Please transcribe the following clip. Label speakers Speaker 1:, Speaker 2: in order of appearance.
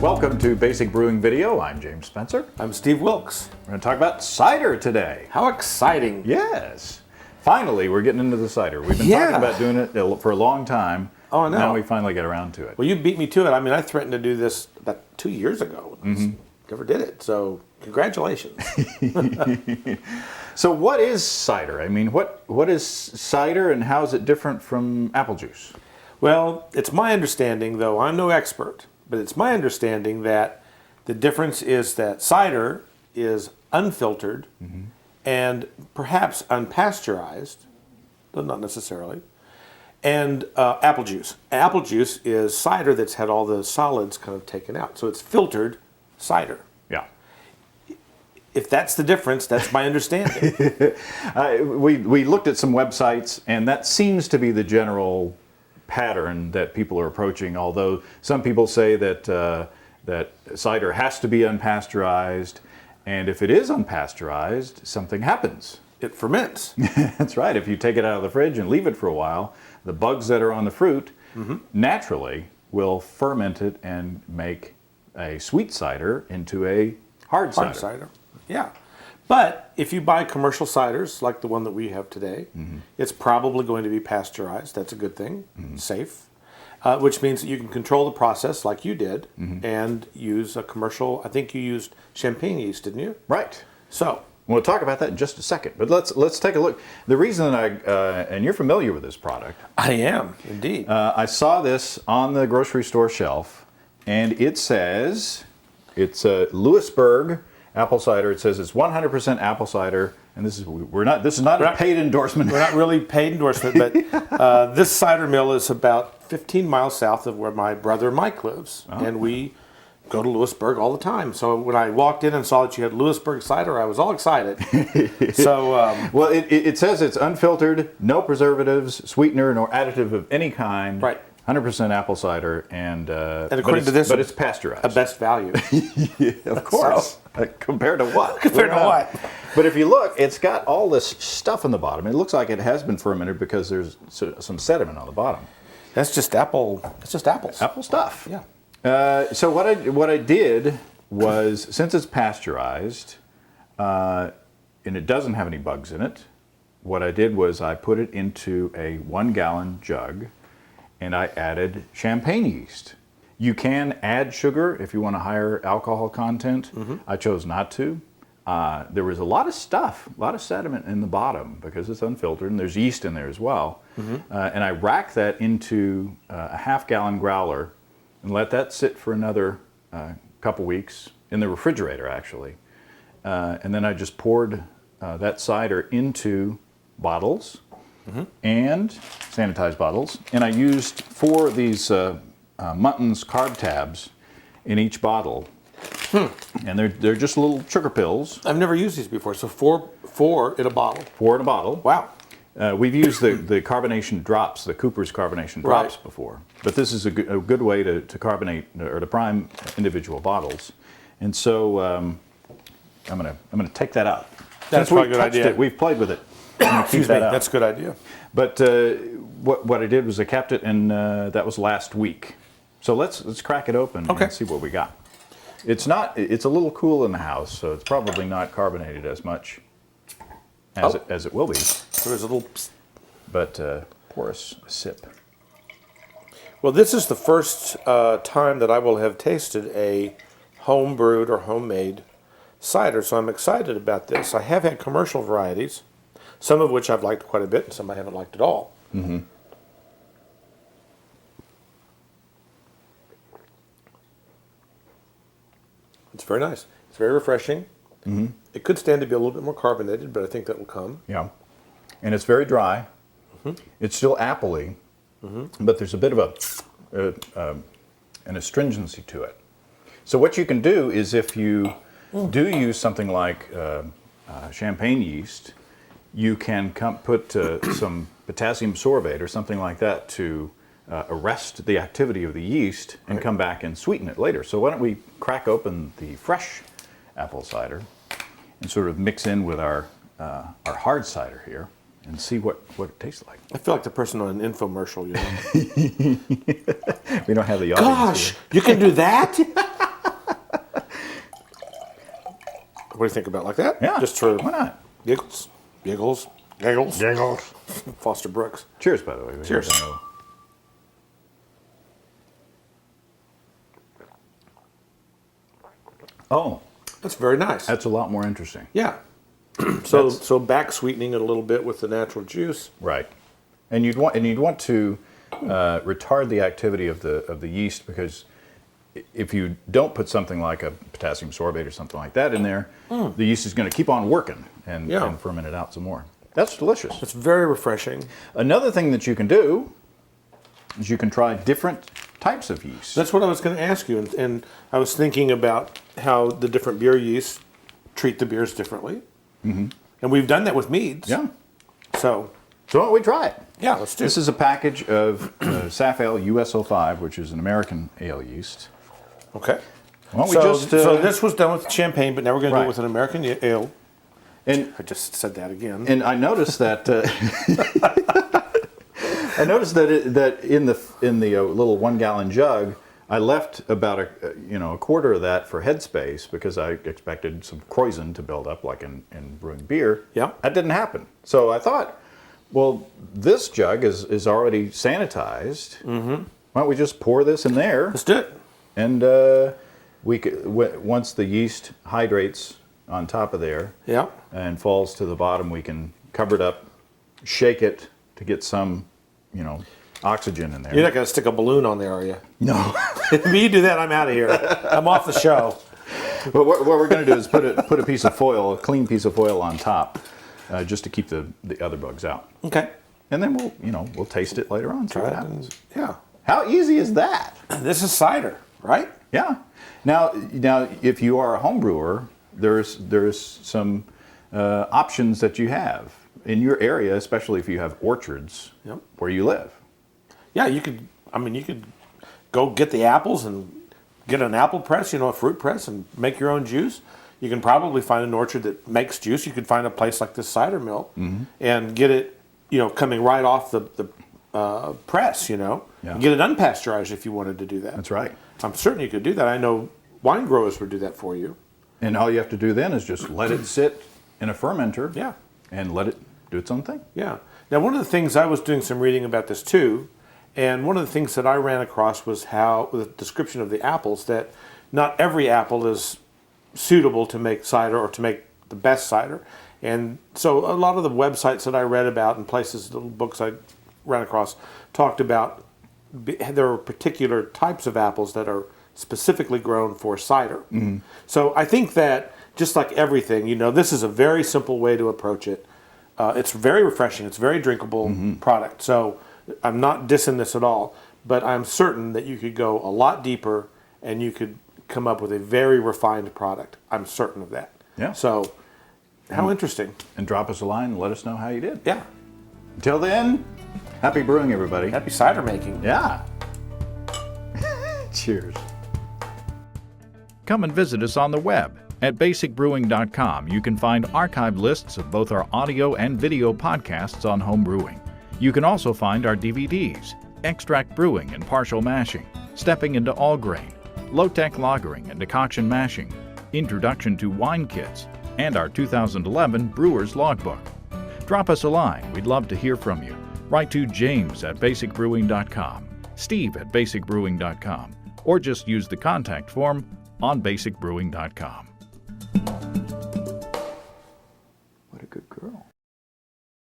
Speaker 1: Welcome to Basic Brewing Video. I'm James Spencer.
Speaker 2: I'm Steve Wilkes.
Speaker 1: We're going to talk about cider today.
Speaker 2: How exciting.
Speaker 1: Yes. Finally, we're getting into the cider. We've been talking about doing it for a long time.
Speaker 2: Oh, I know.
Speaker 1: Now we finally get around to it.
Speaker 2: Well, you beat me to it. I mean, I threatened to do this about 2 years ago. Never did it. So congratulations.
Speaker 1: So what is cider? I mean, what is cider and how is it different from apple juice?
Speaker 2: Well, it's my understanding, though I'm no expert, but it's my understanding that the difference is that cider is unfiltered and perhaps unpasteurized, but not necessarily, and apple juice. Apple juice is cider that's had all the solids kind of taken out. So it's filtered cider.
Speaker 1: Yeah.
Speaker 2: If that's the difference, that's my understanding.
Speaker 1: We looked at some websites, and that seems to be the general pattern that people are approaching, although some people say that that cider has to be unpasteurized, and if it is unpasteurized, something happens.
Speaker 2: It ferments.
Speaker 1: That's right. If you take it out of the fridge and leave it for a while, the bugs that are on the fruit naturally will ferment it and make a sweet cider into a hard cider.
Speaker 2: Yeah. But if you buy commercial ciders like the one that we have today, it's probably going to be pasteurized. That's a good thing, safe, which means that you can control the process like you did and use a commercial. I think you used champagne yeast, didn't you?
Speaker 1: Right.
Speaker 2: So
Speaker 1: we'll talk about that in just a second. But let's take a look. The reason that and you're familiar with this product.
Speaker 2: I am, indeed.
Speaker 1: I saw this on the grocery store shelf, and it says it's Lewisburg apple cider. It says it's 100% apple cider, and this is not a paid endorsement.
Speaker 2: We're not really paid endorsement, but this cider mill is about 15 miles south of where my brother Mike lives, and we go to Lewisburg all the time. So when I walked in and saw that you had Lewisburg cider, I was all excited. So
Speaker 1: well, it says it's unfiltered, no preservatives, sweetener, nor additive of any kind.
Speaker 2: Right.
Speaker 1: 100% apple cider, and
Speaker 2: according to this,
Speaker 1: but it's pasteurized.
Speaker 2: A best value.
Speaker 1: Yeah, of course. Compared to what?
Speaker 2: Compared to what?
Speaker 1: But if you look, it's got all this stuff on the bottom. It looks like it has been fermented because there's some sediment on the bottom.
Speaker 2: That's just apple. That's just apples.
Speaker 1: Apple stuff.
Speaker 2: Yeah.
Speaker 1: So what I did was, since it's pasteurized, and it doesn't have any bugs in it, what I did was I put it into a 1-gallon jug, and I added champagne yeast. You can add sugar if you want a higher alcohol content. I chose not to. There was a lot of stuff, a lot of sediment in the bottom because it's unfiltered, and there's yeast in there as well. And I racked that into a half-gallon growler and let that sit for another couple weeks in the refrigerator, actually. And then I just poured that cider into bottles and sanitized bottles, and I used 4 of these Muntons carb tabs in each bottle, and they're just little sugar pills.
Speaker 2: I've never used these before. So four in a bottle.
Speaker 1: 4 in a bottle.
Speaker 2: Wow.
Speaker 1: We've used the carbonation drops, the Cooper's carbonation drops before, but this is a good way to carbonate or to prime individual bottles, and so I'm gonna take that out.
Speaker 2: That's probably a good idea.
Speaker 1: We've played with it.
Speaker 2: Excuse me. That's a good idea.
Speaker 1: But what I did was I kept it, and that was last week. So let's crack it open and see what we got. It's a little cool in the house, so it's probably not carbonated as much as it will be.
Speaker 2: So there's a little.
Speaker 1: But pour us a sip.
Speaker 2: Well, this is the first time that I will have tasted a home brewed or homemade cider, so I'm excited about this. I have had commercial varieties, some of which I've liked quite a bit, and some I haven't liked at all. It's very nice. It's very refreshing. It could stand to be a little bit more carbonated, but I think that will come.
Speaker 1: Yeah, and it's very dry. It's still appley, but there's a bit of an astringency to it. So what you can do is, if you do use something like champagne yeast, you can put some potassium sorbate or something like that to arrest the activity of the yeast and come back and sweeten it later. So why don't we crack open the fresh apple cider and sort of mix in with our hard cider here and see what it tastes like.
Speaker 2: I feel like the person on an infomercial, you know.
Speaker 1: We don't have the audience.
Speaker 2: Gosh, here. You can do that? What do you think about it like that?
Speaker 1: Yeah,
Speaker 2: Just for
Speaker 1: why not?
Speaker 2: giggles. Giggles. Giggles. Giggles. Foster Brooks.
Speaker 1: Cheers, by the way.
Speaker 2: Cheers.
Speaker 1: Oh,
Speaker 2: That's very nice.
Speaker 1: that's a lot more interesting.
Speaker 2: Yeah. So back sweetening it a little bit with the natural juice.
Speaker 1: Right, and you'd want to retard the activity of the yeast, because if you don't put something like a potassium sorbate or something like that in there, the yeast is going to keep on working and ferment it out some more. That's delicious.
Speaker 2: It's very refreshing.
Speaker 1: Another thing that you can do is you can try different types of yeast.
Speaker 2: That's what I was going to ask you, and I was thinking about how the different beer yeasts treat the beers differently, and we've done that with meads.
Speaker 1: Yeah.
Speaker 2: So
Speaker 1: why don't we try it?
Speaker 2: yeah, let's do.
Speaker 1: This is a package of Saf Ale US-05, which is an American ale yeast.
Speaker 2: Okay.
Speaker 1: Why don't we
Speaker 2: So,
Speaker 1: just?
Speaker 2: so this was done with champagne, but now we're going to do
Speaker 1: Right.
Speaker 2: it with an American ale.
Speaker 1: and
Speaker 2: I just said that again.
Speaker 1: and I noticed that. I noticed that in the little 1 gallon jug, I left about a quarter of that for headspace, because I expected some krausen to build up like in brewing beer.
Speaker 2: Yeah.
Speaker 1: That didn't happen. So I thought, well, this jug is already sanitized. Mm-hmm. Why don't we just pour this in there?
Speaker 2: Let's do it.
Speaker 1: And we could, once the yeast hydrates on top of there
Speaker 2: Yeah.
Speaker 1: and falls to the bottom, we can cover it up, shake it to get some, oxygen in there.
Speaker 2: You're not going to stick a balloon on there, are you?
Speaker 1: No.
Speaker 2: If you do that, I'm out of here. I'm off the show.
Speaker 1: But what we're going to do is put a piece of foil, a clean piece of foil on top, just to keep the other bugs out.
Speaker 2: Okay.
Speaker 1: And then we'll taste it later on. See what happens.
Speaker 2: Yeah.
Speaker 1: How easy is that?
Speaker 2: This is cider, right?
Speaker 1: Yeah. Now, if you are a home brewer, there's some options that you have in your area, especially if you have orchards where you live.
Speaker 2: Yeah, you could go get the apples and get an apple press, a fruit press, and make your own juice. You can probably find an orchard that makes juice. You could find a place like this cider mill and get it, coming right off the press, and get it unpasteurized if you wanted to do that.
Speaker 1: That's right.
Speaker 2: I'm certain you could do that. I know wine growers would do that for you.
Speaker 1: And all you have to do then is just let it sit in a fermenter.
Speaker 2: Yeah.
Speaker 1: And let it do its own thing.
Speaker 2: Yeah. Now, one of the things I was doing some reading about this too, and one of the things that I ran across was how the description of the apples, that not every apple is suitable to make cider or to make the best cider. And so a lot of the websites that I read about and places, little books I ran across, talked about there are particular types of apples that are specifically grown for cider. Mm-hmm. So I think that just like everything, this is a very simple way to approach it. It's very refreshing. It's a very drinkable product. So I'm not dissing this at all, but I'm certain that you could go a lot deeper and you could come up with a very refined product. I'm certain of that.
Speaker 1: Yeah.
Speaker 2: So how interesting.
Speaker 1: And drop us a line and let us know how you did.
Speaker 2: Yeah.
Speaker 1: Until then, happy brewing, everybody.
Speaker 2: Happy cider making.
Speaker 1: Yeah. Cheers.
Speaker 3: Come and visit us on the web. At basicbrewing.com, you can find archive lists of both our audio and video podcasts on home brewing. You can also find our DVDs, Extract Brewing and Partial Mashing, Stepping into All Grain, Low-Tech Lagering and Decoction Mashing, Introduction to Wine Kits, and our 2011 Brewer's Logbook. Drop us a line. We'd love to hear from you. Write to James at basicbrewing.com, Steve at basicbrewing.com, or just use the contact form on basicbrewing.com.
Speaker 1: What a good girl.